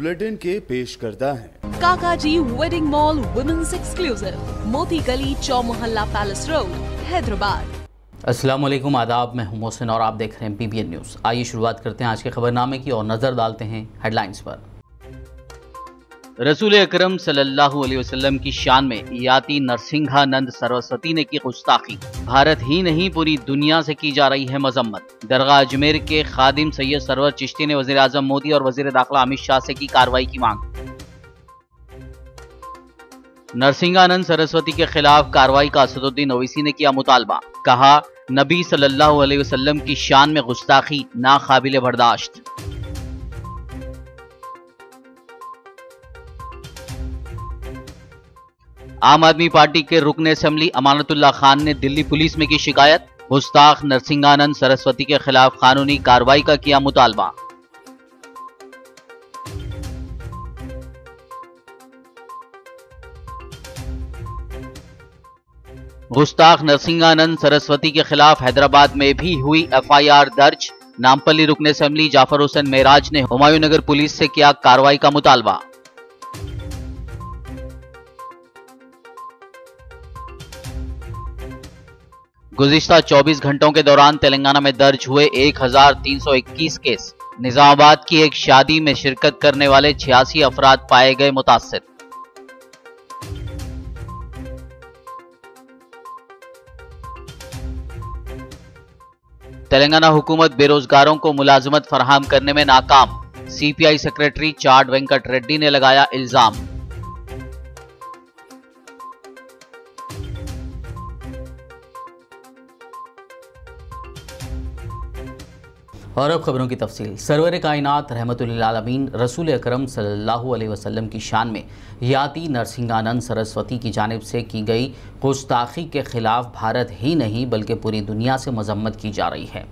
Bulletin के पेश करता है काकाजी वेडिंग मॉल वुमेन्स एक्सक्लूसिव, मोती गली, चौमोहल्ला पैलेस रोड, हैदराबाद। अस्सलाम वालेकुम, आदाब। मैं हूं मोहसिन और आप देख रहे हैं PBN न्यूज़। आइए शुरुआत करते हैं आज के खबरनामे की और नजर डालते हैं हेडलाइंस पर। रसूल अकरम सल्लल्लाहु अलैहि वसल्लम की शान में याति नरसिंहानंद सरस्वती ने की गुस्ताखी, भारत ही नहीं पूरी दुनिया से की जा रही है मजम्मत। दरगाह अजमेर के खादिम सैयद सरवर चिश्ती ने वजीर आजम मोदी और वजीर दाखिला अमित शाह से की कार्रवाई की मांग। नरसिंहानंद सरस्वती के खिलाफ कार्रवाई का असदुद्दीन ओवैसी ने किया मुतालबा, कहा नबी सल्लल्लाहु अलैहि वसल्लम की शान में गुस्ताखी नाकाबिले बर्दाश्त। आम आदमी पार्टी के रुकन असेंबली अमानतुल्लाह खान ने दिल्ली पुलिस में की शिकायत, गुस्ताख नरसिंहानंद सरस्वती के खिलाफ कानूनी कार्रवाई का किया मुतालबा। गुस्ताख नरसिंहानंद सरस्वती के खिलाफ हैदराबाद में भी हुई FIR दर्ज। नामपल्ली रुकन असेंबली जाफर हुसैन मेराज ने हुमायूं नगर पुलिस से किया कार्रवाई का मुतालबा। गुज़िश्ता 24 घंटों के दौरान तेलंगाना में दर्ज हुए 1321 केस। निजामाबाद की एक शादी में शिरकत करने वाले 86 अफराद पाए गए मुतासिर। तेलंगाना हुकूमत बेरोजगारों को मुलाजमत फराहम करने में नाकाम, CPI सेक्रेटरी चाड वेंकट रेड्डी ने लगाया इल्जाम। और अब खबरों की तफसील। सरवर कायनात रहमतुल आलमीन रसूल अकरम सल्लल्लाहु अलैहि वसल्लम की शान में याति नरसिंहानंद सरस्वती की जानिब से की गई गुस्ताखी के खिलाफ भारत ही नहीं बल्कि पूरी दुनिया से मजम्मत की जा रही है।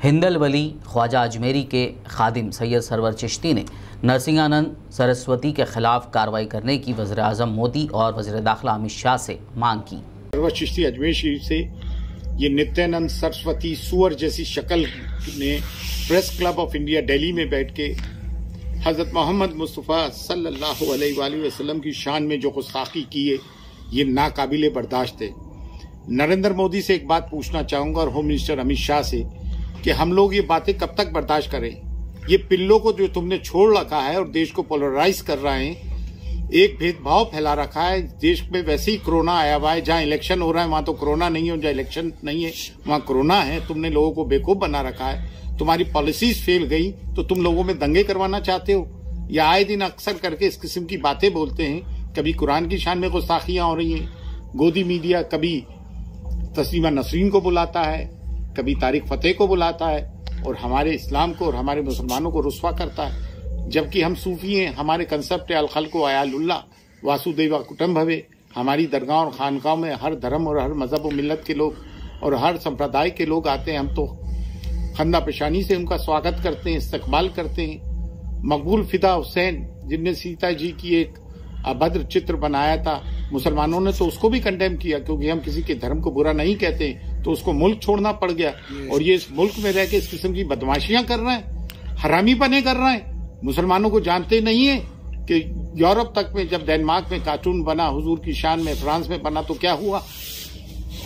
हिंदल वली ख्वाजा अजमेरी के खादिम सैयद सरवर चिश्ती ने नरसिंहानंद सरस्वती के खिलाफ कार्रवाई करने की वज़ीर आज़म मोदी और वज़ीर दाखिला अमित शाह से मांग की। सरवर चिश्ती अजमेर शरीफ से ये नित्यानंद सरस्वती सुअर जैसी शक्ल ने press Club of India Delhi में बैठ के हजरत मोहम्मद मुस्तफ़ा सल्लल्लाहु अलैहि वसल्लम की शान में जो गुस्ताखी की है, ये नाकाबिले बर्दाश्त है। नरेंद्र मोदी से एक बात पूछना चाहूंगा और होम मिनिस्टर अमित शाह से कि हम लोग ये बातें कब तक बर्दाश्त करें। ये पिल्लों को जो तुमने छोड़ रखा है और देश को पोलराइज कर रहे हैं, एक भेदभाव फैला रखा है। देश में वैसे ही कोरोना आया हुआ है, जहाँ इलेक्शन हो रहा है वहां तो कोरोना नहीं है, जहाँ इलेक्शन नहीं है वहां कोरोना है। तुमने लोगों को बेवकूफ बना रखा है, तुम्हारी पॉलिसीज फेल गई, तो तुम लोगों में दंगे करवाना चाहते हो। या आए दिन अक्सर करके इस किस्म की बातें बोलते हैं। कभी कुरान की शान में गुस्ताखियां हो रही हैं, गोदी मीडिया कभी तस्लीमा नसरीन को बुलाता है, कभी तारिक फतेह को बुलाता है और हमारे इस्लाम को और हमारे मुसलमानों को रुस्वा करता है। जबकि हम सूफी हैं, हमारे कंसेप्ट अल खल्क़ु अयालुल्लाह वासुदेवा कुटुम्बकम। हमारी दरगाह और खानकाहों में हर धर्म और हर मजहब और मिल्लत के लोग और हर संप्रदाय के लोग आते हैं। हम तो खंदा पेशानी से उनका स्वागत करते हैं, इस्तकबाल करते हैं। मकबूल फिदा हुसैन जिनने सीता जी की एक अभद्र चित्र बनाया था, मुसलमानों ने तो उसको भी कंडेम किया, क्योंकि हम किसी के धर्म को बुरा नहीं कहते, तो उसको मुल्क छोड़ना पड़ गया। और ये इस मुल्क में रह के इस किस्म की बदमाशियां कर रहे हैं, हरामी बने कर रहे हैं। मुसलमानों को जानते नहीं है कि यूरोप तक में जब डेनमार्क में कार्टून बना हुजूर की शान में, फ्रांस में बना, तो क्या हुआ।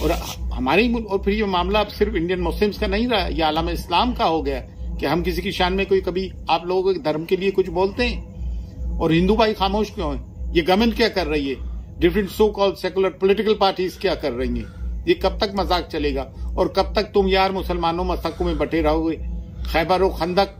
और हमारे और फिर ये मामला अब सिर्फ इंडियन मुस्लिम्स का नहीं रहा, ये आलम इस्लाम का हो गया कि हम किसी की शान में कोई कभी आप लोगों के धर्म के लिए कुछ बोलते हैं और हिंदू भाई खामोश क्यों है। ये गवर्नमेंट क्या कर रही है, different so called secular political parties क्या कर रही हैं। ये कब तक मजाक चलेगा और कब तक तुम यार मुसलमानों मस्तकों में बटे रहोगे। खैबर व खंदक,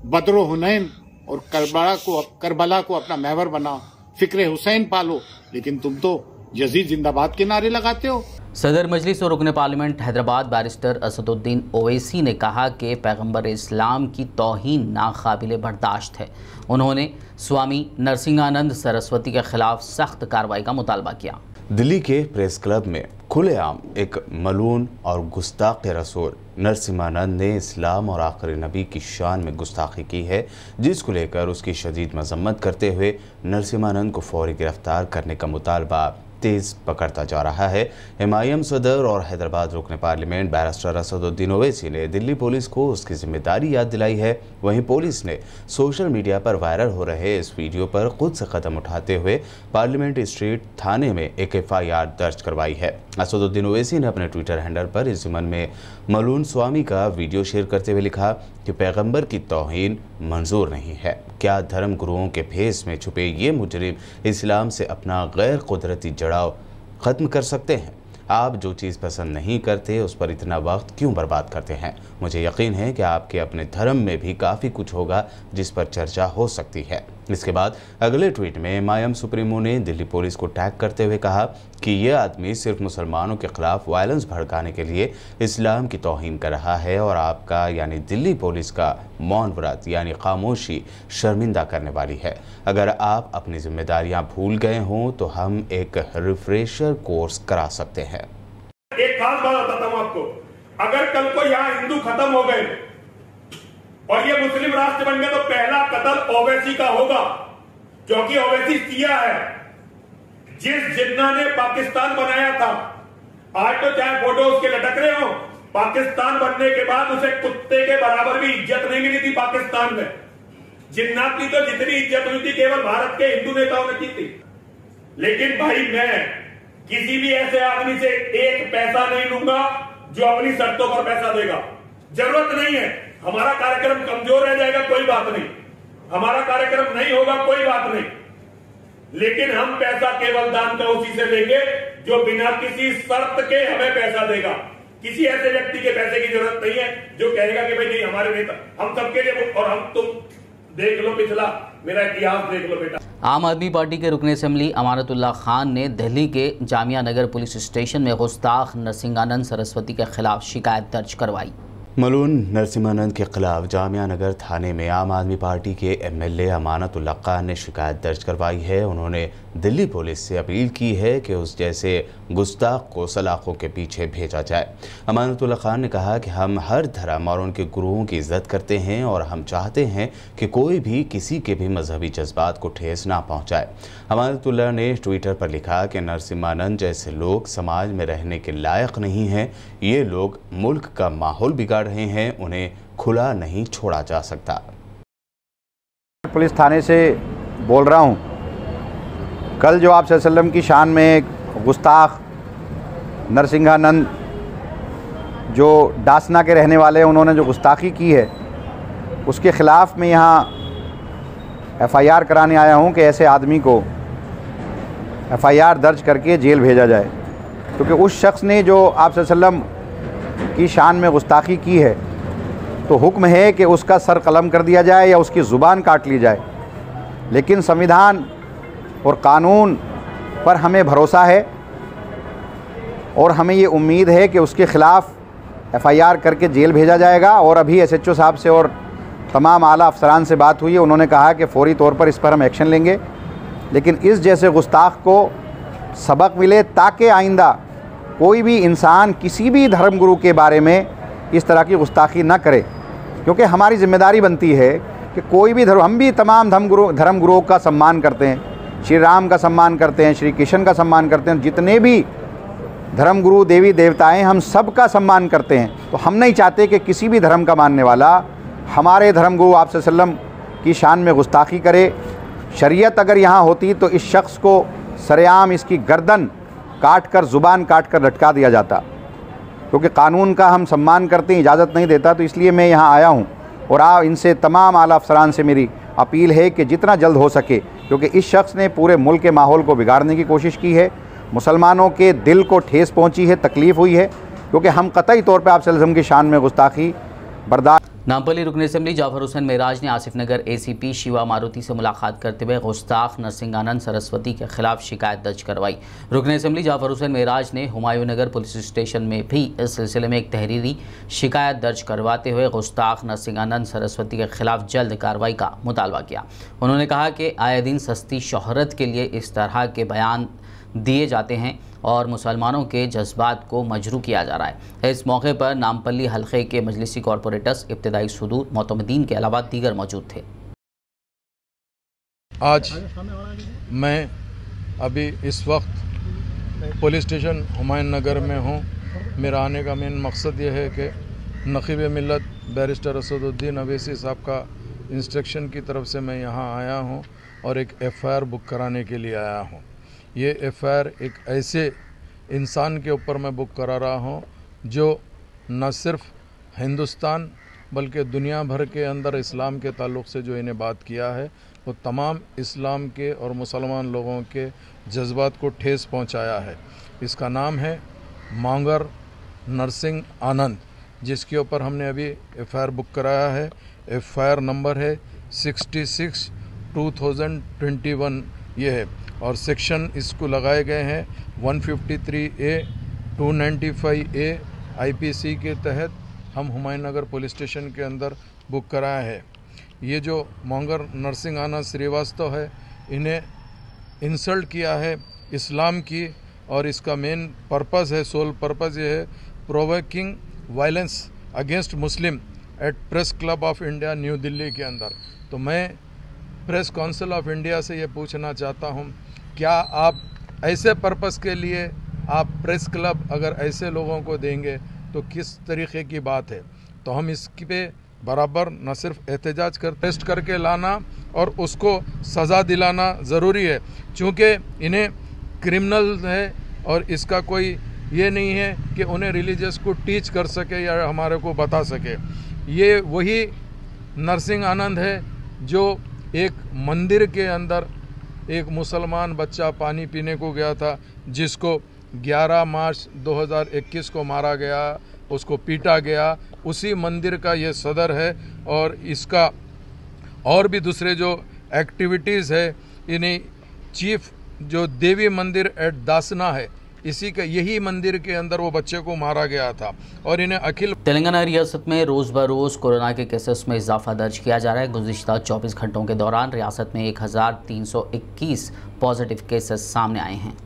बदरो हुनैन और करबला को अपना महवर बनाओ, फिक्र हुसैन पालो, लेकिन तुम तो यजीद जिंदाबाद के नारे लगाते हो। सदर मजलिस और रुकन पार्लियामेंट हैदराबाद बैरिस्टर असदुद्दीन ओवैसी ने कहा कि पैगंबर इस्लाम की तौहीन नाकाबिले बर्दाश्त है। उन्होंने स्वामी नरसिंहानंद सरस्वती के खिलाफ सख्त कार्रवाई का मुतालबा किया। दिल्ली के प्रेस क्लब में खुलेआम एक मलून और गुस्ताख रसूल नरसिंहानंद ने इस्लाम और आखिरी नबी की शान में गुस्ताखी की है, जिसको लेकर उसकी शदीद मजम्मत करते हुए नरसिंहानंद को फौरी गिरफ्तार करने का मुतालबा तेज पकड़ता जा रहा है। MIM सदर और हैदराबाद रुकन पार्लियामेंट बैरिस्टर असदुद्दीन ओवैसी ने दिल्ली पुलिस को उसकी जिम्मेदारी याद दिलाई है। वहीं पुलिस ने सोशल मीडिया पर वायरल हो रहे इस वीडियो पर खुद से कदम उठाते हुए पार्लियामेंट स्ट्रीट थाने में एक FIR दर्ज करवाई है। असदुद्दीन ओवैसी ने अपने ट्विटर हैंडल पर इस ज़मन में मलून स्वामी का वीडियो शेयर करते हुए लिखा कि पैगंबर की तौहीन मंजूर नहीं है। क्या धर्म गुरुओं के भेस में छुपे ये मुजरिम इस्लाम से अपना गैर कुदरती जड़ाव ख़त्म कर सकते हैं? आप जो चीज़ पसंद नहीं करते उस पर इतना वक्त क्यों बर्बाद करते हैं? मुझे यकीन है कि आपके अपने धर्म में भी काफ़ी कुछ होगा जिस पर चर्चा हो सकती है। इसके बाद अगले ट्वीट में MIM सुप्रीमो ने दिल्ली पुलिस को टैग करते हुए कहा कि यह आदमी सिर्फ मुसलमानों के खिलाफ वायलेंस भड़काने के लिए इस्लाम की तौहीन कर रहा है और आपका यानी दिल्ली पुलिस का मौन व्रत यानी खामोशी शर्मिंदा करने वाली है। अगर आप अपनी जिम्मेदारियां भूल गए हों तो हम एक रिफ्रेशर कोर्स करा सकते हैं। एक खास बात बताता हूं आपको, अगर कल को यहाँ हिंदू खत्म हो गए और ये मुस्लिम राष्ट्र बन गए तो पहला कत्ल ओवैसी का होगा, क्योंकि ओवैसी सिया है। जिस जिन्ना ने पाकिस्तान बनाया था, आज तो चाहे फोटो उसके लटक रहे हो, पाकिस्तान बनने के बाद उसे कुत्ते के बराबर भी इज्जत नहीं मिली थी पाकिस्तान में। जिन्ना की तो जितनी इज्जत हुई थी केवल भारत के हिंदू नेताओं ने की थी। लेकिन भाई मैं किसी भी ऐसे आदमी से एक पैसा नहीं लूंगा जो अपनी शर्तों पर पैसा देगा। जरूरत नहीं है। हमारा कार्यक्रम कमजोर रह जाएगा कोई बात नहीं, हमारा कार्यक्रम नहीं होगा कोई बात नहीं, लेकिन हम पैसा केवल दान का उसी से लेंगे जो बिना किसी शर्त के हमें पैसा देगा। किसी ऐसे व्यक्ति के पैसे की जरूरत नहीं है जो कहेगा कि भाई नहीं हमारे नेता, हम सबके लिए। और हम तुम देख लो पिछला मेरा इतिहास देख लो बेटा। आम आदमी पार्टी के रुकन असम्बली अमानतुल्लाह खान ने दिल्ली के जामिया नगर पुलिस स्टेशन में गुस्ताख नरसिंहानंद सरस्वती के खिलाफ शिकायत दर्ज करवाई। मलून नरसिंहानंद के खिलाफ जामिया नगर थाने में आम आदमी पार्टी के MLA अमानतुल्लाह खान ने शिकायत दर्ज करवाई है। उन्होंने दिल्ली पुलिस से अपील की है कि उस जैसे गुस्ताख को सलाखों के पीछे भेजा जाए। अमानतुल्लाह खान ने कहा कि हम हर धर्म और उनके गुरुओं की इज्जत करते हैं और हम चाहते हैं कि कोई भी किसी के भी मजहबी जज्बात को ठेस ना पहुँचाए। अमानतुल्लाह ने ट्विटर पर लिखा कि नरसिंहानंद जैसे लोग समाज में रहने के लायक नहीं हैं। ये लोग मुल्क का माहौल बिगाड़ रहे हैं, उन्हें खुला नहीं छोड़ा जा सकता। पुलिस थाने से बोल रहा हूँ। कल जो आप सल्लल्लाहु अलैहि वसल्लम की शान में गुस्ताख नरसिंहानंद जो डासना के रहने वाले हैं, उन्होंने जो गुस्ताखी की है उसके ख़िलाफ़ मैं यहाँ FIR कराने आया हूँ कि ऐसे आदमी को FIR दर्ज करके जेल भेजा जाए, क्योंकि उस शख्स ने जो आप सल्लल्लाहु अलैहि वसल्लम की शान में गुस्ताखी की है तो हुक्म है कि उसका सर कलम कर दिया जाए या उसकी ज़ुबान काट ली जाए। लेकिन संविधान और कानून पर हमें भरोसा है और हमें ये उम्मीद है कि उसके ख़िलाफ़ FIR करके जेल भेजा जाएगा। और अभी SHO साहब से और तमाम आला अफसरान से बात हुई है, उन्होंने कहा कि फ़ौरी तौर पर इस पर हम एक्शन लेंगे। लेकिन इस जैसे गुस्ताख को सबक मिले ताकि आइंदा कोई भी इंसान किसी भी धर्म गुरु के बारे में इस तरह की गुस्ताखी ना करे, क्योंकि हमारी ज़िम्मेदारी बनती है कि कोई भी धर्म, हम भी तमाम धर्म गुरुओं का सम्मान करते हैं, श्री राम का सम्मान करते हैं, श्री कृष्ण का सम्मान करते हैं, जितने भी धर्म गुरु देवी देवताएं हम सब का सम्मान करते हैं। तो हम नहीं चाहते कि किसी भी धर्म का मानने वाला हमारे धर्म गुरु आप सल्लम की शान में गुस्ताखी करे। शरीयत अगर यहाँ होती तो इस शख्स को सरेआम इसकी गर्दन काट कर, ज़ुबान काट कर लटका दिया जाता, क्योंकि कानून का हम सम्मान करते हैं, इजाज़त नहीं देता। तो इसलिए मैं यहाँ आया हूँ और इनसे तमाम आला अफसरान से मेरी अपील है कि जितना जल्द हो सके, क्योंकि इस शख्स ने पूरे मुल्क के माहौल को बिगाड़ने की कोशिश की है, मुसलमानों के दिल को ठेस पहुँची है, तकलीफ़ हुई है, क्योंकि हम कतई तौर पर आप सल्लल्लाहु अलैहि वसल्लम की शान में गुस्ताखी बर्दाश्त। नामपल्ली रुकन असम्बली जाफर हुसैन मेराज ने आसिफ नगर ACP शिवा मारुति से मुलाकात करते हुए गुस्ताख नरसिंहानंद सरस्वती के खिलाफ शिकायत दर्ज करवाई। रुकन असम्बली जाफर हुसैन मेराज ने हुमायूं नगर पुलिस स्टेशन में भी इस सिलसिले में एक तहरीरी शिकायत दर्ज करवाते हुए गुस्ताख नरसिंहानंद सरस्वती के खिलाफ जल्द कार्रवाई का मुतालबा किया। उन्होंने कहा कि आए दिन सस्ती शोहरत के लिए इस तरह के बयान दिए जाते हैं और मुसलमानों के जज्बात को मजरू किया जा रहा है। इस मौके पर नामपल्ली हल्के के मजलिसी कॉरपोरेटर्स, इब्तदाई सुदूर, मोतमदीन के अलावा दीगर मौजूद थे। आज मैं अभी इस वक्त पुलिस स्टेशन हुमायूं नगर में हूँ। मेरा आने का मेन मकसद ये है कि नक़ीब मिल्लत बैरिस्टर असदुद्दीन अवैसी साहब का इंस्ट्रक्शन की तरफ से मैं यहाँ आया हूँ और एक एफआईआर बुक कराने के लिए आया हूँ। ये एफआईआर एक ऐसे इंसान के ऊपर मैं बुक करा रहा हूँ जो न सिर्फ हिंदुस्तान बल्कि दुनिया भर के अंदर इस्लाम के ताल्लुक़ से जो इन्हें बात किया है वो तमाम इस्लाम के और मुसलमान लोगों के जज्बात को ठेस पहुँचाया है। इसका नाम है मॉन्गर नरसिंह आनंद, जिसके ऊपर हमने अभी एफआईआर बुक कराया है। एफआईआर नंबर है 66/2021 ये है और सेक्शन इसको लगाए गए हैं 153A 295A आईपीसी के तहत हम हुमायूं नगर पुलिस स्टेशन के अंदर बुक कराया है। ये जो मॉन्गर नरसिंह आनंद श्रीवास्तव है, इन्हें इंसल्ट किया है इस्लाम की और इसका मेन पर्पज़ है, सोल पर्पज़ ये है provoking violence against Muslim at Press Club of India New Delhi के अंदर। तो मैं प्रेस काउंसिल ऑफ इंडिया से ये पूछना चाहता हूँ, क्या आप ऐसे पर्पस के लिए आप प्रेस क्लब अगर ऐसे लोगों को देंगे तो किस तरीके की बात है। तो हम इसके पे बराबर न सिर्फ एहतजाज कर टेस्ट करके लाना और उसको सज़ा दिलाना ज़रूरी है, चूँकि इन्हें क्रिमिनल है और इसका कोई ये नहीं है कि उन्हें रिलीजियस को टीच कर सके या हमारे को बता सके। ये वही नरसिंह आनंद है जो एक मंदिर के अंदर एक मुसलमान बच्चा पानी पीने को गया था, जिसको 11 मार्च 2021 को मारा गया, उसको पीटा गया। उसी मंदिर का ये सदर है और इसका और भी दूसरे जो एक्टिविटीज़ है, इन्हें चीफ जो देवी मंदिर एट दासना है, इसी का यही मंदिर के अंदर वो बच्चे को मारा गया था और इन्हें अखिल तेलंगाना रियासत में रोज़ ब रोज़ कोरोना के केसेस में इजाफा दर्ज किया जा रहा है। गुज़िश्ता 24 घंटों के दौरान रियासत में 1321 पॉजिटिव केसेस सामने आए हैं।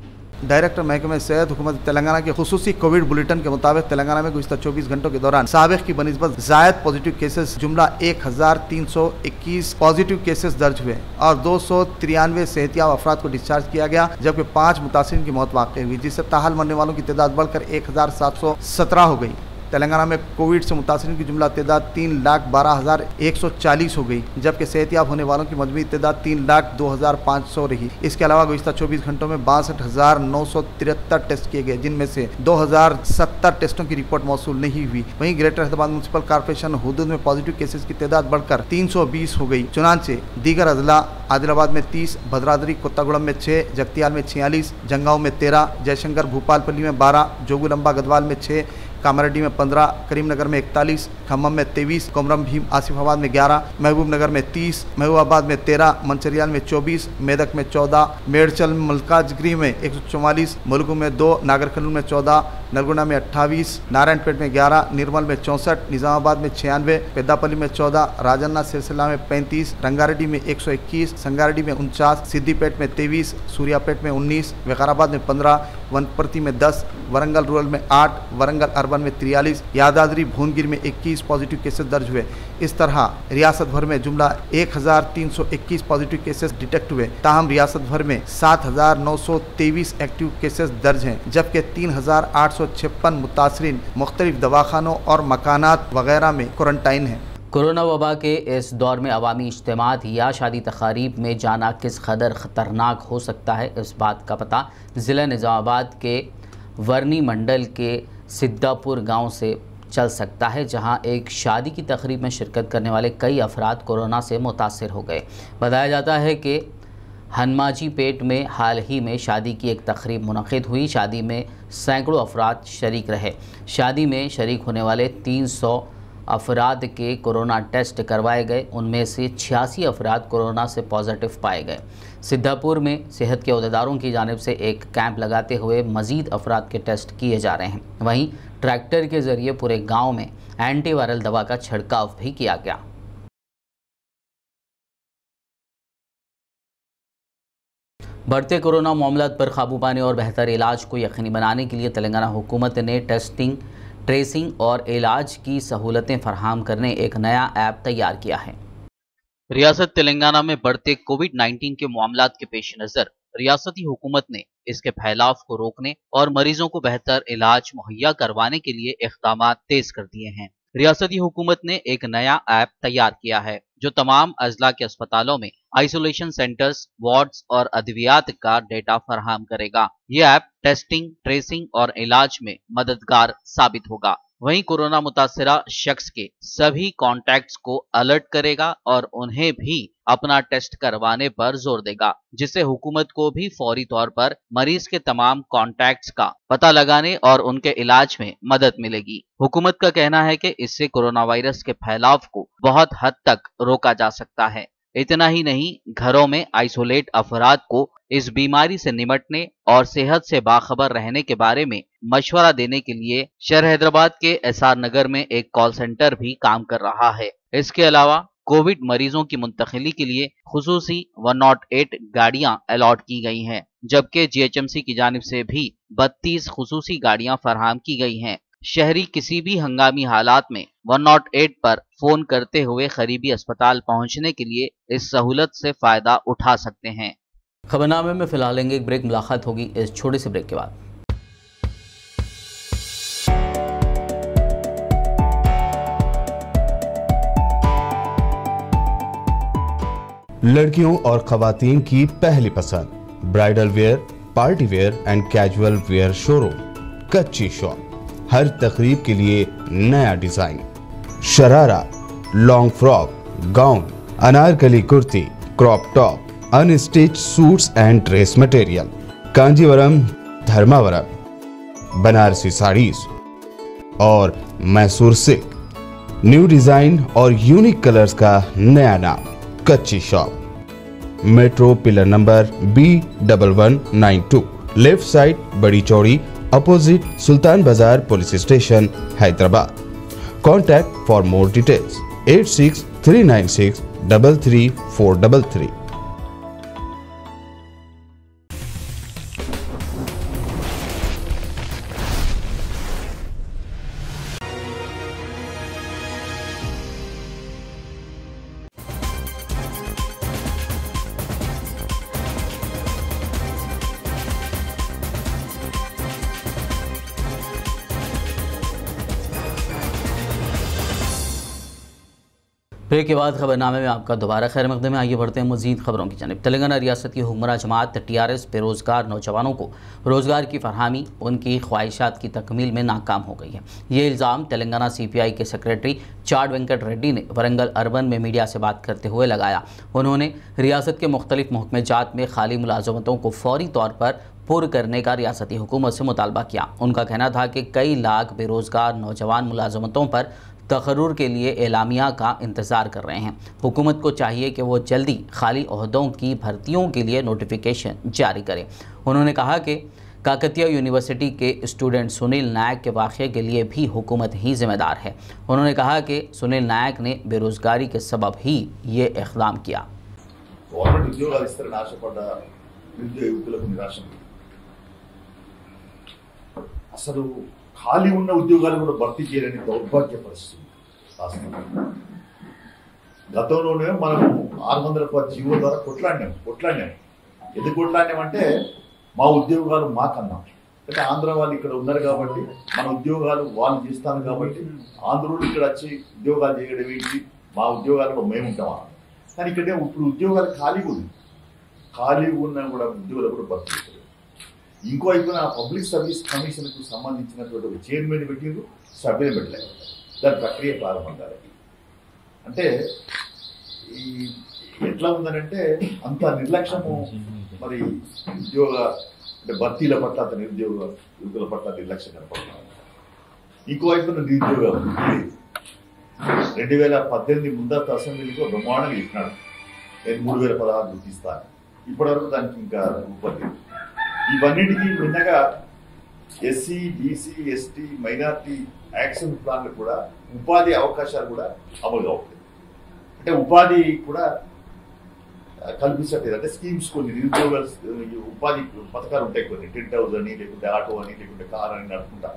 डायरेक्टर महकमे सेहत हुकूमत तेलंगाना के खुसूसी कोविड बुलेटिन के मुताबिक तेलंगाना में गुज़िश्ता 24 घंटों के दौरान साबिक़ की बनिस्बत ज़ायद पॉजिटिव केसेस जुमला 1321 पॉजिटिव केसेस दर्ज हुए और 293 सेहतियाब अफराद को डिस्चार्ज किया गया, जबकि 5 मुतासिरीन की मौत वाक़ई हुई, जिससे ताहाल मरने वालों की तादाद बढ़कर 1717 हो गई। तेलंगाना में कोविड से मुतासिरीन की जुमला तादाद 3,12,140 हो गई, जबकि सेहतियाब होने वालों की मजमूई तादाद 3,02,500 रही। इसके अलावा गुज़िश्ता 24 घंटों में 62,973 टेस्ट किए गए, जिनमें से 2,070 टेस्टों की रिपोर्ट मौसूल नहीं हुई। वहीं ग्रेटर हैदराबाद म्यूनसिपल कॉर्पोरेशन हुदूद में पॉजिटिव केसेस की तादाद बढ़कर 320 हो गई। चुनांचे दीगर अजला आदिलाबाद में 30, भद्राद्री कोत्तागुड़म में 6, जगतियाल में 46, जंगांव में 13, जयशंकर भूपालपल्ली में 12, जोगुलंबा गदवाल में 6, कामारेड्डी में 15, करीमनगर में 41, खम्मम में 23, कोमरम भीम आसिफाबाद में 11, महबूबनगर में 30, महबूबाबाद में 13, मंचरियाल में 24, मेदक में 14, मेडचल मलकाजगिरी में 144, मुलुगु में 2, नागरकर्नूल में 14, नरगुंडा में 28, नारायणपेट में 11, निर्मल में 64, निजामाबाद में 96, पेद्दापल्ली में 14, राजन्ना सिलसिला में 35, रंगारेड्डी में 121, संगारेड्डी में 49, सिद्दीपेट में 23, सूर्यापेट में 19, विकाराबाद में 15, वनपर्ती में 10, वरंगल रूरल में 8, वरंगल अर्बन में 43, यादाद्री भुवनगिरी में 21 पॉजिटिव केसेस दर्ज हुए। इस तरह रियासत भर में जुमला 1321 पॉजिटिव केसेस डिटेक्ट हुए। ताहम रियासत भर में 7,923 एक्टिव केसेस दर्ज हैं, जबकि 3,856 मुतासरीन मुख्तलिफ दवाखानों और मकानात वगैरह में क्वारंटाइन हैं। कोरोना वबा के इस दौर में अवामी इज्तिमात या शादी तकारीब में जाना किस कदर ख़तरनाक हो सकता है, इस बात का पता ज़िला निज़ामाबाद के वर्नी मंडल के सिद्धापुर गांव से चल सकता है, जहां एक शादी की तकरीब में शिरकत करने वाले कई अफराद कोरोना से मुतासिर हो गए। बताया जाता है कि हनुमाजी पेट में हाल ही में शादी की एक तकरीब मुनक़िद हुई। शादी में सैकड़ों अफराद शरीक रहे। शादी में शरीक होने वाले 300 अफराद के कोरोना टेस्ट करवाए गए, उनमें से 86 अफराद कोरोना से पॉजिटिव पाए गए। सिद्धापुर में सेहत के अहदेदारों की जानिब से एक कैंप लगाते हुए मज़ीद अफराद के टेस्ट किए जा रहे हैं। वहीं ट्रैक्टर के ज़रिए पूरे गांव में एंटीवायरल दवा का छिड़काव भी किया गया। बढ़ते कोरोना मामलात पर काबू पाने और बेहतर इलाज को यकीनी बनाने के लिए तेलंगाना हुकूमत ने टेस्टिंग, ट्रेसिंग और इलाज की सहूलतें फराहम करने एक नया ऐप तैयार किया है। रियासत तेलंगाना में बढ़ते कोविड-19 के मामलात के पेश नज़र रियासती हुकूमत ने इसके फैलाव को रोकने और मरीजों को बेहतर इलाज मुहैया करवाने के लिए इक़दाम तेज कर दिए हैं। रियासती हुकूमत ने एक नया ऐप तैयार किया है जो तमाम अजला के अस्पतालों में आइसोलेशन सेंटर्स, वार्ड्स और अद्वियात का डेटा फराहम करेगा। ये ऐप टेस्टिंग, ट्रेसिंग और इलाज में मददगार साबित होगा। वहीं कोरोना मुतासिरा शख्स के सभी कॉन्टैक्ट्स को अलर्ट करेगा और उन्हें भी अपना टेस्ट करवाने पर जोर देगा, जिससे हुकूमत को भी फौरी तौर पर मरीज के तमाम कॉन्टैक्ट्स का पता लगाने और उनके इलाज में मदद मिलेगी। हुकूमत का कहना है कि इससे कोरोना वायरस के फैलाव को बहुत हद तक रोका जा सकता है। इतना ही नहीं, घरों में आइसोलेट अफराद को इस बीमारी से निपटने और सेहत से बाखबर रहने के बारे में मशवरा देने के लिए शहर हैदराबाद के एसआर नगर में एक कॉल सेंटर भी काम कर रहा है। इसके अलावा कोविड मरीजों की मुंतकिली के लिए खुसूसी 108 गाड़ियां अलॉट की गई हैं, जबकि जीएचएमसी की जानिब से भी 32 खुसूसी गाड़ियां फराहम की गई हैं। शहरी किसी भी हंगामी हालात में 108 पर फोन करते हुए करीबी अस्पताल पहुंचने के लिए इस सहूलत से फायदा उठा सकते हैं। खबरनामे में फिलहाल लेंगे एक ब्रेक। मुलाकात होगी इस छोटे से ब्रेक के बाद। लड़कियों और खवातीन की पहली पसंद bridal wear, party wear and casual wear showroom Kachchi shop. हर तकरीब के लिए नया design, sharara, long frock, gown, anarkali kurti, crop top, unstitch suits and dress material, Kanjeevaram, Dharmavaram, Banarasi saris और मैसूर सिल्क। न्यू डिजाइन और यूनिक कलर्स का नया नाम Kachchi shop. Metro pillar number B1192, left side Badi Chowdi, opposite Sultan Bazaar police station, Hyderabad. Contact for more details 86 396 33433। Break के बाद खबरनामे में आपका दोबारा खैर मकदम है। आइए बढ़ते हैं मजीद खबरों की जानिब। तेलंगाना रियासत की हुक्मरान जमात TRS बेरोज़गार नौजवानों को रोज़गार की फरहमी उनकी ख्वाहिशात की तकमील में नाकाम हो गई है। ये इल्ज़ाम तेलंगाना CPI के सेक्रेटरी चाड वेंकट रेड्डी ने वरंगल अर्बन में मीडिया से बात करते हुए लगाया। उन्होंने रियासत के मुख्तलिफ महकमेजात में खाली मुलाजमतों को फौरी तौर पर पुर करने का रियासती हुकूमत से मुतालबा किया। उनका कहना था कि कई लाख बेरोज़गार नौजवान मुलाजमतों पर तकर्रुर के लिए एलामिया का इंतज़ार कर रहे हैं। हुकूमत को चाहिए कि वो जल्दी खाली ओहदों की भर्तियों के लिए नोटिफिकेशन जारी करे। उन्होंने कहा कि काकतीय यूनिवर्सिटी के स्टूडेंट सुनील नायक के वाक़े के लिए भी हुकूमत ही जिम्मेदार है। उन्होंने कहा कि सुनील नायक ने बेरोज़गारी के सबब ही ये इक़दाम किया। ఖాళీ ఉన్న ఉద్యోగాలు కూడా భర్తీ చేయలేని దౌర్భాగ్య పరిస్థితి రాష్ట్రంలో. గతంలోనే మనము 600 జీవో ద్వారా కొట్లాడినాం. ఎందుకు కొట్లాడినామంటే మా ఉద్యోగాలు మాకన్నాం. అంటే ఆంధ్ర వాళ్ళు ఇక్కడ ఉన్నారు కాబట్టి మన ఉద్యోగాలు వాళ్ళు చేస్తాను కాబట్టి ఆంధ్రులు ఇక్కడ వచ్చి ఉద్యోగాలు చేయడం ఏంటి, మా ఉద్యోగాల్లో మేము ఉంటామా. కానీ ఇక్కడ ఇప్పుడు ఉద్యోగాలు ఖాళీగా ఉన్నా కూడా ఉద్యోగాలు కూడా భర్తీ చేస్తారు. ఇంకో అయిపోయిన పబ్లిక్ సర్వీస్ కమిషన్కు సంబంధించినటువంటి ఒక చైర్మన్ పెట్టిండ్రు, సభ్యులు పెట్టలేదు. దాని ప్రక్రియ ప్రారంభం కాలేదు. అంటే ఈ ఎట్లా ఉందనంటే అంత నిర్లక్ష్యము మరి ఉద్యోగ అంటే భర్తీల పట్ల అంత నిరుద్యోగ యువకుల పట్ల నిర్లక్ష్యం కనపడుతున్నారు. ఇంకో వైపున నిరుద్యోగం 2018 ముందస్తు అసెంబ్లీలో బ్రహ్మాండంగా చెప్పినాడు, నేను 3016 గుర్తిస్తాను. ఇప్పటివరకు దానికి ఇంకా రూపొందింది. ఇవన్నిటికీ భిన్నగా SC, BC, ST, minority action ప్లాన్లు కూడా ఉపాధి అవకాశాలు కూడా అమలుగా అవుతాయి. అంటే ఉపాధి కూడా కల్పించట్లేదు. అంటే స్కీమ్స్ కొన్ని నిరుద్యోగ ఉపాధి పథకాలు ఉంటాయి, కొన్ని 10,000 అని, లేకుంటే ఆటో అని, లేకుంటే కార్ అని నడుపుకుంటా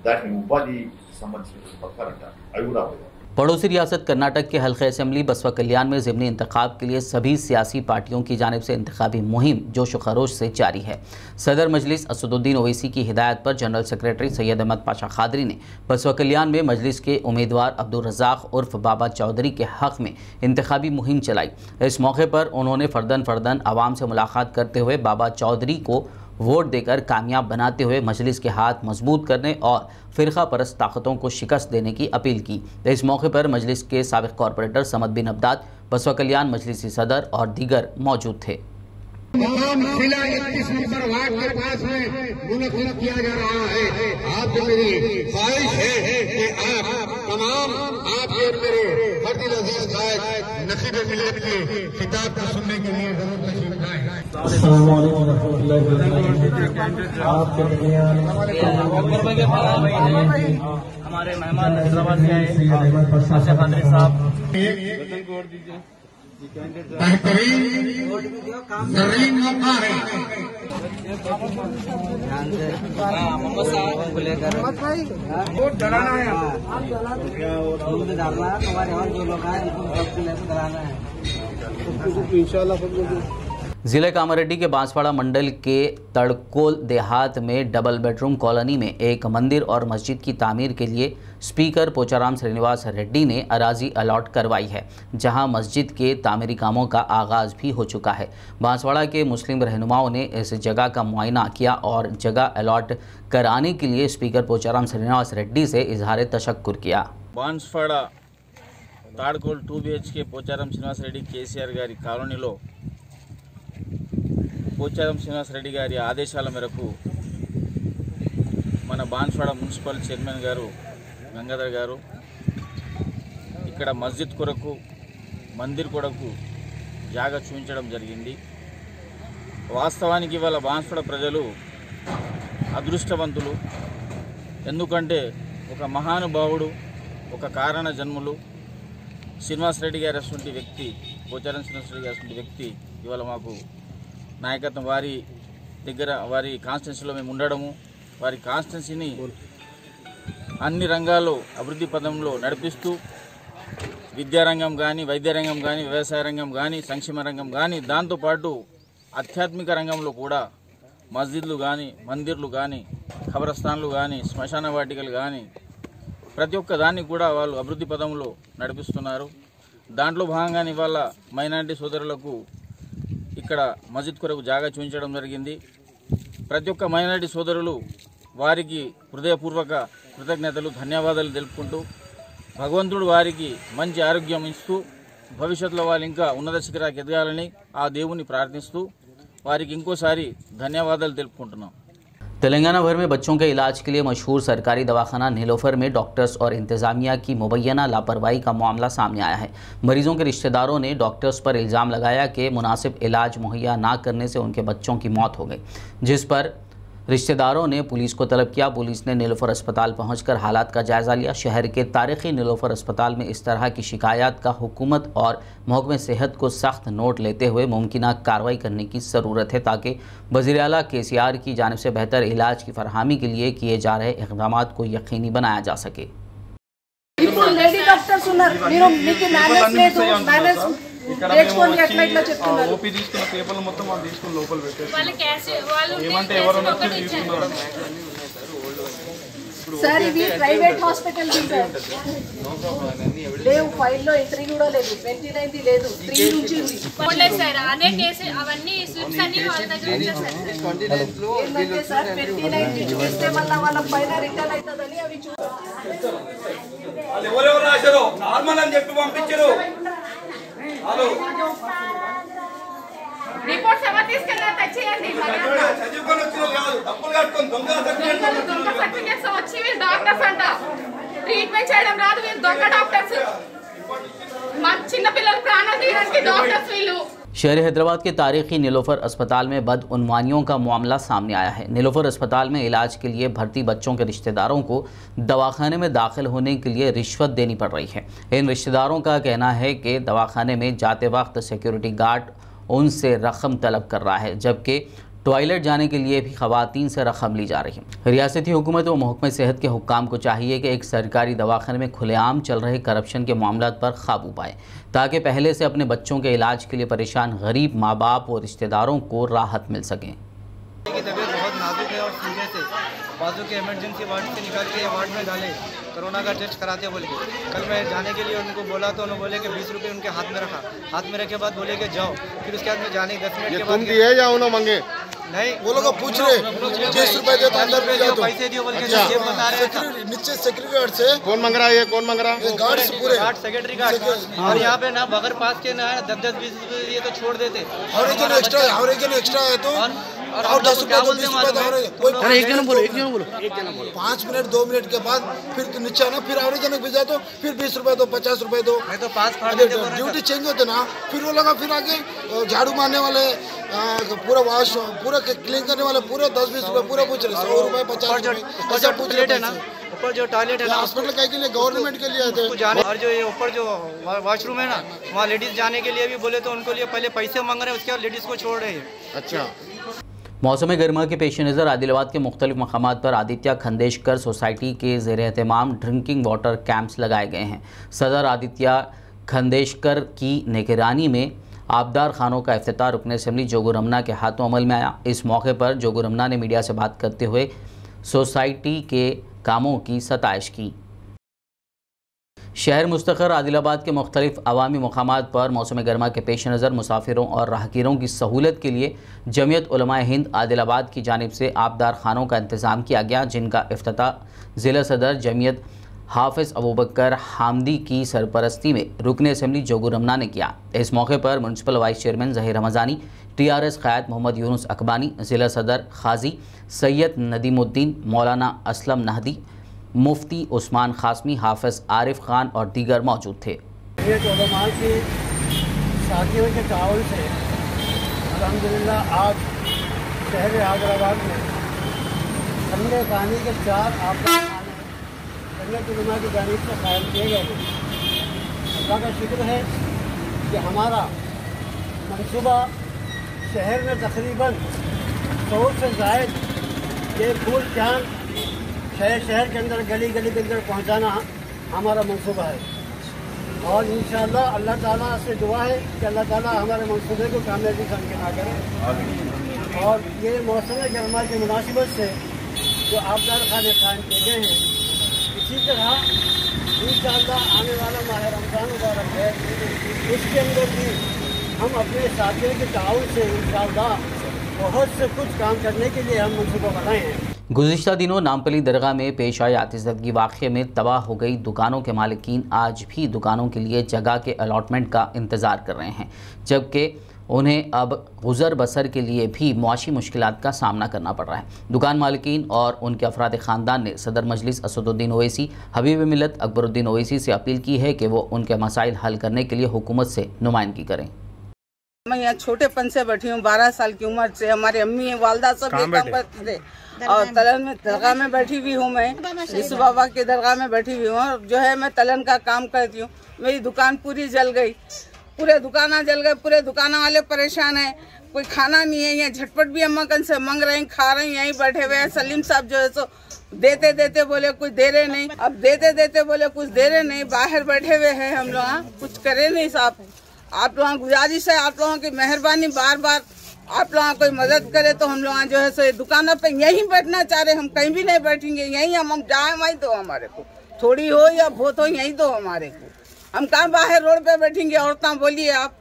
దానికి ఉపాధి సంబంధించిన పథకాలు అంటారు, అవి కూడా అమలుగా. पड़ोसी रियासत कर्नाटक के हल्के असेंबली बसवा कल्याण में ज़िमनी इंतखाब के लिए सभी सियासी पार्टियों की जानिब से इंतखाबी मुहिम जोश व खरोश से जारी है। सदर मजलिस असदुद्दीन ओवैसी की हिदायत पर जनरल सेक्रेटरी सैयद अहमद पाशा खादरी ने बसवा कल्याण में मजलिस के उम्मीदवार अब्दुल रज़ाक उर्फ बाबा चौधरी के हक़ में इंतखाबी मुहिम चलाई। इस मौके पर उन्होंने फ़र्दन आवाम से मुलाकात करते हुए बाबा चौधरी को वोट देकर कामयाब बनाते हुए मजलिस के हाथ मजबूत करने और फ़िरका परस्त ताकतों को शिकस्त देने की अपील की। इस मौके पर मजलिस के साबिक़ कॉरपोरेटर समद बिन अब्दाद, बसवा कल्याण मजलिसी सदर और दीगर मौजूद थे। जिला 31 नंबर वार्ड के पास में मुनक़िद किया जा रहा है। आपसे मेरी ख्वाहिश है कि आप तमाम आपके और मेरे हर दिल अजीज भाई नसीब मिलत के खिताब को सुनने के लिए जरूर तशरीफ लाएं। हमारे मेहमान हैदराबाद से आए पाशा खादरी साहब बेहतरीन मौका है। मोहम्मद साहब को लेकर वोट डलाना है, डालना है। हमारे और जो लोग हैं उनको डलाना है इंशाल्लाह। ज़िले कामारेड्डी के बांसवाड़ा मंडल के तड़कोल देहात में डबल बेडरूम कॉलोनी में एक मंदिर और मस्जिद की तामीर के लिए स्पीकर पोचाराम श्रीनिवास रेड्डी ने अराजी अलॉट करवाई है, जहां मस्जिद के तामीरी कामों का आगाज़ भी हो चुका है। बांसवाड़ा के मुस्लिम रहनुमाओं ने इस जगह का मुआयना किया और जगह अलॉट कराने के लिए स्पीकर पोचाराम श्रीनिवास रेड्डी से इजहार तशक्कुर किया। बांसवाड़ा ताड़कोल 2 BHK पोचाराम श्रीनिवास रेड्डी केसीआर गारी కాలనీలో పోచారం శ్రీనివాస్ రెడ్డి గారి ఆదేశాల మేరకు మన బాన్స్వాడ మున్సిపల్ చైర్మన్ గారు గంగాధర్ గారు ఇక్కడ మస్జిద్ కొరకు మందిర్ కొరకు జాగా చూపించడం జరిగింది। వాస్తవానికి ఇవాళ బాన్స్వాడ ప్రజలు అదృష్టవంతులు, ఎందుకంటే ఒక మహానుభావుడు, ఒక కారణ జన్ములు శ్రీనివాస్ రెడ్డి గారి అటువంటి వ్యక్తి, పోచారం శ్రీనివాస్ రెడ్డి గారి అటువంటి వ్యక్తి ఇవాళ మాకు నాయకత్వం వారి దగ్గర వారి కాన్స్టిట్యున్సీలో మేము ఉండడము, వారి కాన్స్టిట్యున్సీని అన్ని రంగాల్లో అభివృద్ధి పదంలో నడిపిస్తూ విద్యారంగం కానీ, వైద్య రంగం కానీ, వ్యవసాయ రంగం కానీ, సంక్షేమ రంగం కానీ, దాంతోపాటు ఆధ్యాత్మిక రంగంలో కూడా మస్జిద్లు కానీ, మందిర్లు కానీ, ఖబరస్థాన్లు కానీ, శ్మశాన వాటికలు కానీ ప్రతి ఒక్క దాన్ని కూడా వాళ్ళు అభివృద్ధి పదంలో నడిపిస్తున్నారు। దాంట్లో భాగంగానే ఇవాళ మైనారిటీ సోదరులకు ఇక్కడ మస్జిద్ కొరకు జాగా చూపించడం జరిగింది। ప్రతి ఒక్క మైనారిటీ సోదరులు వారికి హృదయపూర్వక కృతజ్ఞతలు, ధన్యవాదాలు తెలుపుకుంటూ భగవంతుడు వారికి మంచి ఆరోగ్యం ఇస్తూ భవిష్యత్తులో వాళ్ళు ఇంకా ఉన్నత శిఖరాలకు ఎదగాలని ఆ దేవుని ప్రార్థిస్తూ వారికి ఇంకోసారి ధన్యవాదాలు తెలుపుకుంటున్నాం। तेलंगाना भर में बच्चों के इलाज के लिए मशहूर सरकारी दवाखाना नीलोफर में डॉक्टर्स और इंतजामिया की मुबैना लापरवाही का मामला सामने आया है। मरीजों के रिश्तेदारों ने डॉक्टर्स पर इल्ज़ाम लगाया कि मुनासिब इलाज मुहैया ना करने से उनके बच्चों की मौत हो गई, जिस पर रिश्तेदारों ने पुलिस को तलब किया। पुलिस ने नीलोफर अस्पताल पहुंचकर हालात का जायज़ा लिया। शहर के तारीखी नीलोफर अस्पताल में इस तरह की शिकायत का हुकूमत और महकमे सेहत को सख्त नोट लेते हुए मुमकिन कार्रवाई करने की ज़रूरत है, ताकि वज़ीर आला केसीआर की जानिब से बेहतर इलाज की फरहमी के लिए किए जा रहे इक़दाम को यकीनी बनाया जा सके। ఓపీ తీసుకున్న పేపర్లు మొత్తం వాళ్ళు తీసుకుని లోపల పెట్టారు। ఏమంటే ఎవరైనా వచ్చి తీసుకున్నారు సార్, ఇది ప్రైవేట్ హాస్పిటల్ లేవు, ఫైల్లో ఎంట్రీ కూడా లేదు, 29ది లేదు, 3 నుంచి ఉంది సార్। అనే కేసు అవన్నీ స్లిప్స్ అన్ని వాళ్ళ దగ్గర ఉంచారు సార్। 29ది చూస్తే మళ్ళీ వాళ్ళ పైన రిటర్న్ అవుతుందని అవి వాళ్ళు ఎవరెవరు రాశారు నార్మల్ అని చెప్పి పంపించారు। రిపోర్ట్స్ ఎవరు తీసుకెళ్ళారు తెచ్చేయండి। చదువుకొని వచ్చిన కాదు, డబ్బులు కట్టుకొని దొంగ సర్టిఫికేట్స్ వచ్చి వీళ్ళు డాక్టర్స్ అంట, ట్రీట్మెంట్ చేయడం రాదు, వీళ్ళు దొంగ డాక్టర్స్, మా చిన్న పిల్లలు ప్రాణాలు తీయడానికి డాక్టర్స్ వీళ్ళు। शहर हैदराबाद के तारीखी नीलोफर अस्पताल में बदउनवानियों का मामला सामने आया है। नीलोफर अस्पताल में इलाज के लिए भर्ती बच्चों के रिश्तेदारों को दवाखाने में दाखिल होने के लिए रिश्वत देनी पड़ रही है। इन रिश्तेदारों का कहना है कि दवाखाने में जाते वक्त सिक्योरिटी गार्ड उनसे रकम तलब कर रहा है, जबकि टॉयलेट जाने के लिए भी खवातीन से रकम ली जा रही है। रियासती हुकूमत व महकमे सेहत के हुक्काम को चाहिए कि एक सरकारी दवाखाने में खुलेआम चल रहे करप्शन के मामलात पर काबू पाए, ताकि पहले से अपने बच्चों के इलाज के लिए परेशान गरीब माँ बाप और रिश्तेदारों को राहत मिल सके। तबीयत बहुत नाजुक है और सीरियस है, बाजू के इमरजेंसी वार्ड से निकाल के वार्ड में डाले, कोरोना का टेस्ट कराते बोले के। कल मैं जाने के लिए उनको बोला तो उन्होंने बोले कि 20 रुपये उनके हाथ में रखा, हाथ में रखे बाद बोले कि जाओ, फिर उसके बाद में जाने 10 मिनट के बाद तुम दिए या उन्होंने मांगे? नहीं, वो लोग पूछ रहे 20 रुपए दे तो अंदर में जाओ, पैसे दियो बोल के ये बता रहे हैं। नीचे सेक्रेटरी गार्ड से कौन मांग रहा है? ये कौन मांग रहा है? गार्ड से पूरे गार्ड, सेक्रेटरी गार्ड। और यहाँ पे ना बगैर पास के ना 10-20 रुपये दिए तो छोड़ देते, और एक जन एक्स्ट्रा है तो और 10 रुपये तो 20 रुपये एक जन बोलो 5 मिनट 2 मिनट के बाद फिर तो नीचे आना, फिर और जन भेजा तो फिर 20 रुपये दो, 50 रुपये दो, मैं तो पास फाड़ देते। ड्यूटी चेंज होते ना, फिर वो लगा, फिर आगे झाड़ू मारने वाले, पूरा वॉश, पूरा क्लीन करने वाले पूरे 10-20 रुपये पूरा पूछ रहे, 100 रुपये 50 रुपये ऐसा पूछ रहे ना। ऊपर जो टॉयलेट है ना, हॉस्पिटल के लिए गवर्नमेंट के लिए थे जाने, और जो ये ऊपर जो वॉशरूम है ना, वहाँ लेडीज जाने के लिए भी बोले तो उनको लिए पहले पैसे मांग रहे हैं, उसके बाद लेडीज को छोड़ रहे हैं। अच्छा। मौसम गर्मा के पेश नज़र आदिलाबाद के मुख्तलिफ मकामात पर आदित्य खंडेशकर सोसाइटी के ज़ेर एहतमाम ड्रिंकिंग वाटर कैंप्स लगाए गए हैं। सदर आदित्य खंडेशकर की निगरानी में आबदार खानों का इफ्तिताह रुकन असम्बली जोगू रमना के हाथों अमल में आया। इस मौके पर जोगू रमना ने मीडिया से बात करते हुए सोसाइटी के कामों की सताइश की। शहर मुस्तक़र आदिलाबाद के मुख्तलिफ अवामी मकामात पर मौसम गर्मा के पेश नज़र मुसाफिरों और राहगीरों की सहूलत के लिए जमियत उलमाए हिंद आदिलाबाद की जानिब से आबदार खानों का इंतज़ाम किया गया, जिनका इफ्तिताह ज़िला सदर जमियत हाफिज़ अबूबकर हामदी की सरपरस्ती में रुकन असम्बली जोगू रमना ने किया। इस मौके पर municipal vice chairman Zaheer Ramzani, TRS क़याद मोहम्मद यूनुस अकबानी, ज़िला सदर खाजी सैयद नदीमुद्दीन, मौलाना असलम नहदी, मुफ्ती उस्मान खासमी, हाफिज़ आरिफ खान और दीगर मौजूद थे। ये उलमा की साथियों के ताउन से अल्हम्दुलिल्लाह आज शहर हैदराबाद में ठंडे पानी के 4 आबदार खाने उलमा की जानिब से कायम किए गए हैं। अल्लाह का शुक्र है कि हमारा मनसूबा शहर में तकरीबन 100 से ज़ायद ये फूल कैन शहर के अंदर गली के अंदर पहुंचाना हमारा मंसूबा है। और इंशाअल्लाह अल्लाह ताला से दुआ है कि अल्लाह ताला हमारे मंसूबे को कामयाबी से हमकिन करे। और ये मौसम गर्मा की मुनासिबत से जो आबदार खाने कायम किए गए हैं, इसी तरह इंशाअल्लाह आने वाला माह रमज़ान मुबारक है, उसके अंदर भी हम अपने साथियों के ताउन से इंशाअल्लाह बहुत से कुछ काम करने के लिए हम मंसूबा बनाए हैं। गुज़िश्ता दिनों नामपली दरगाह में पेश आए आतिशदगी वाक़े में तबाह हो गई दुकानों के मालिकीन आज भी दुकानों के लिए जगह के अलॉटमेंट का इंतज़ार कर रहे हैं, जबकि उन्हें अब गुज़र बसर के लिए भी मुआशी मुश्किलात का सामना करना पड़ रहा है। दुकान मालिकीन और उनके अफराद ख़ानदान ने सदर मजलिस असदुद्दीन ओवैसी, हबीब मिल्लत अकबरुद्दीन ओवैसी से अपील की है कि वो उनके मसाइल हल करने के लिए हुकूमत से नुमाइंदगी करें। मैं यहाँ छोटेपन से बैठी हूँ, 12 साल की उम्र से। हमारे अम्मी वालदा सब काम करते थे और तलन में दरगाह में बैठी हुई हूँ। मैं यीशु बाबा के दरगाह में बैठी हुई हूँ और जो है मैं तलन का काम करती हूँ। मेरी दुकान पूरी जल गई, पूरे दुकाना जल गए, पूरे दुकाना वाले परेशान है, कोई खाना नहीं है। यहाँ झटपट भी अम्मा कन से मांग रहे हैं, खा रहे हैं, यहीं बैठे हुए हैं। सलीम साहब जो है सो देते देते बोले कुछ दे रहे नहीं, अब देते देते बोले कुछ दे रहे नहीं, बाहर बैठे हुए हैं हम लोग, कुछ करे नहीं साहब। आप लोगों गुजारिश है, आप लोगों की मेहरबानी, बार बार आप लोगों कोई मदद करे तो हम लोग जो है सो दुकानों पे यहीं बैठना चाह रहे, हम कहीं भी नहीं बैठेंगे, यहीं हम जाए वहीं तो हमारे को थोड़ी हो या बहुत हो यहीं तो हमारे को, हम कहाँ बाहर रोड पे बैठेंगे। औरतें बोलिए आप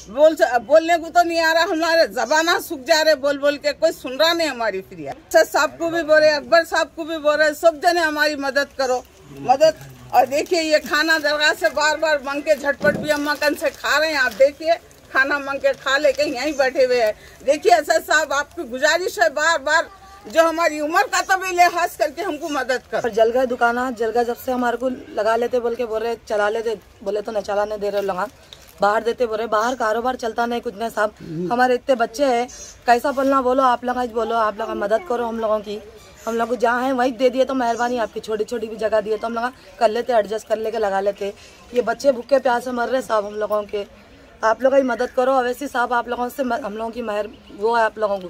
बोलने को तो नहीं आ रहा, हमारे जबाना सूख जा रहे बोल बोल के, कोई सुन रहा नहीं हमारी फिर। साहब को भी बोल रहे, अकबर साहब को भी बोल रहे, सब जने हमारी मदद करो, मदद। और देखिए ये खाना दरगाह से बार बार मांग के झटपट भी अम्मा कन से खा रहे हैं, आप देखिए खाना मांग के खा लेके यहीं बैठे हुए हैं। देखिए असद साहब आपकी गुजारिश है बार बार जो हमारी उम्र का तो भी लिहाज करके हमको मदद कर। जल गए दुकाना, जल गए, जब से हमारे को लगा लेते बोल के बोल रहे चला लेते, बोले तो न चलाने दे रहे, लगा बाहर देते बोल रहे, बाहर कारोबार चलता नहीं कुछ नहीं साहब। हमारे इतने बच्चे हैं, कैसा बोलना बोलो, आप लोग बोलो, आप लोग मदद करो हम लोगों की, हम लोग को जहाँ है वहीं दे दिए तो मेहरबानी आपकी, छोटी छोटी भी जगह दिए तो हम लोग कर लेते, एडजस्ट कर लेके लगा लेते। ये बच्चे भूखे प्यासे मर रहे साहब, हम लोगों के आप लोगों की मदद करो। अवैसी साहब आप लोगों से हम लोगों की मेहर वो है आप लोगों को,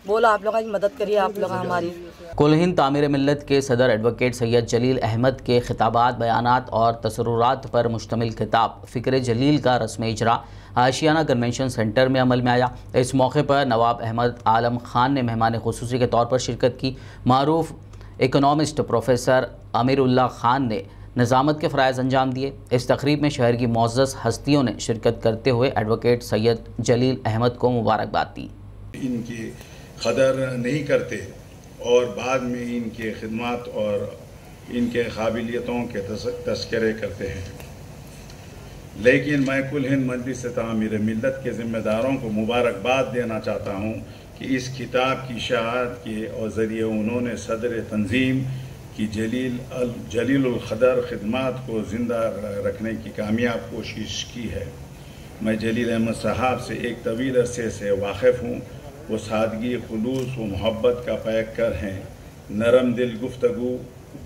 बोलो आप लोग मदद करिए आप लोग हमारी। कुल हिंद तामीर मिल्लत के सदर एडवोकेट सैयद जलील अहमद के खिताबात, बयानात और तसर्रुरात पर मुश्तमिल किताब फ़िक्र जलील का रस्म इजरा आशियाना कन्वेंशन सेंटर में अमल में आया। इस मौके पर नवाब अहमद आलम खान ने मेहमान खुसूसी के तौर पर शिरकत की। मारूफ इकोनॉमिस्ट प्रोफेसर अमीरुल्लाह खान ने निज़ामत के फ़राइज़ अंजाम दिए। इस तकरीब में शहर की मुअज़्ज़ज़ हस्तियों ने शिरकत करते हुए एडवोकेट सैयद जलील अहमद को मुबारकबाद दी। इनकी कदर नहीं करते और बाद में इनके खिदमत और इनके काबिलियतों के तस्करे करते हैं, लेकिन मैं कुल हिंद मजलिस तामीर मिल्लत के ज़िम्मेदारों को मुबारकबाद देना चाहता हूँ कि इस किताब की शाहत के और ज़रिए उन्होंने सदर तंजीम की जलील क़दर खिदमत को ज़िंदा रखने की कामयाब कोशिश की है। मैं जलील अहमद साहब से एक तवील अरसे से वाक़िफ़ हूँ। वो सादगी, खुलूस व मोहब्बत का पैकर हैं। नरम दिल गुफ्तगू,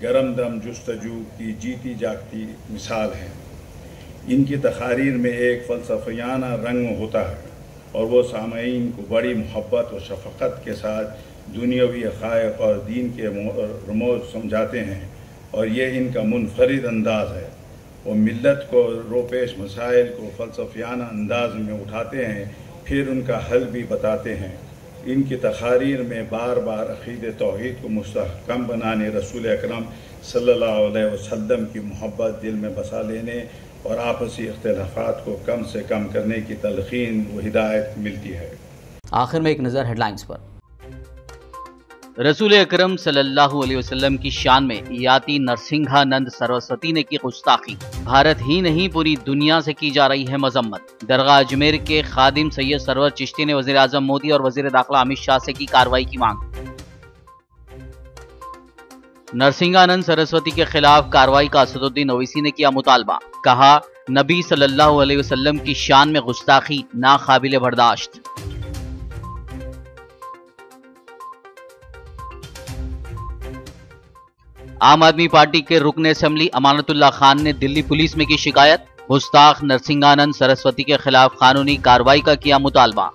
गरम दम जुस्तजू की जीती जागती मिसाल हैं। इनकी तकारीर में एक फ़लसफ़ियाना रंग होता है और वो सामईन को बड़ी मोहब्बत और शफ़क़त के साथ दुनियावी हक़ाइक़ और दीन के रमूज़ समझाते हैं और ये इनका मुनफरिद अंदाज़ है। वो मिल्लत को रोपेश मसाइल को फ़लसफ़ियाना अंदाज में उठाते हैं, फिर उनका हल भी बताते हैं। इनकी तकारीर में बार बार अक़ीदे तौहीद को मुस्तहकम बनाने, रसूल अकरम सल्लल्लाहु अलैहि वसल्लम की मोहब्बत दिल में बसा लेने और आपसी इख्तिलाफ़ात को कम से कम करने की तलक़ीन व हिदायत मिलती है। आखिर में एक नज़र हेडलाइंस पर। रसूल अकरम सल्लल्लाहु अलैहि वसल्लम की शान में याति नरसिंहानंद सरस्वती ने की गुस्ताखी। भारत ही नहीं पूरी दुनिया से की जा रही है मजम्मत। दरगाह अजमेर के खादिम सैयद सरवर चिश्ती ने वज़ीर आज़म मोदी और वज़ीर दाखिला अमित शाह से की कार्रवाई की मांग। नरसिंहानंद सरस्वती के खिलाफ कार्रवाई का असदुद्दीन ओवैसी ने किया मुतालबा। कहा, नबी सल्लल्लाहु अलैहि वसल्लम की शान में गुस्ताखी नाकाबिले बर्दाश्त। आम आदमी पार्टी के रुकन असेंबली अमानतुल्लाह खान ने दिल्ली पुलिस में की शिकायत। गुस्ताख नरसिंहानंद सरस्वती के खिलाफ कानूनी कार्रवाई का किया मुतालबा।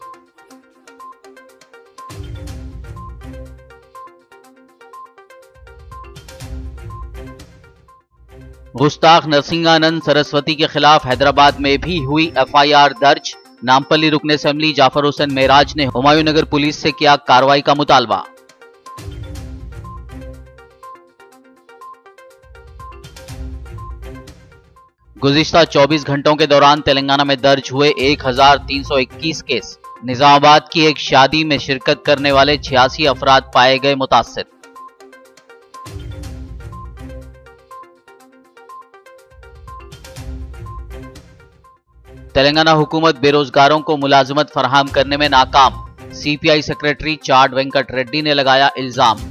गुस्ताख नरसिंहानंद सरस्वती के खिलाफ हैदराबाद में भी हुई FIR दर्ज। नामपल्ली रुकन असेंबली जाफर हुसैन मेराज ने हुमायूं नगर पुलिस से किया कार्रवाई का मुतालबा। गुज़िश्ता 24 घंटों के दौरान तेलंगाना में दर्ज हुए 1321 केस। निजामाबाद की एक शादी में शिरकत करने वाले 86 अफराद पाए गए मुतासिर। तेलंगाना हुकूमत बेरोजगारों को मुलाजमत फराहम करने में नाकाम। CPI सेक्रेटरी चाड वेंकट रेड्डी ने लगाया इल्जाम।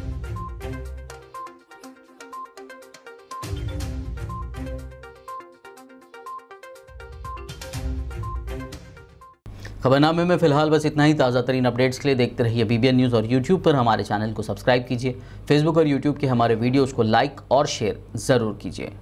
खबरनामे में फिलहाल बस इतना ही। ताज़ा तरीन अपडेट्स के लिए देखते रहिए BBN न्यूज़ और YouTube पर हमारे चैनल को सब्सक्राइब कीजिए। फेसबुक और YouTube के हमारे वीडियोज़ को लाइक और शेयर ज़रूर कीजिए।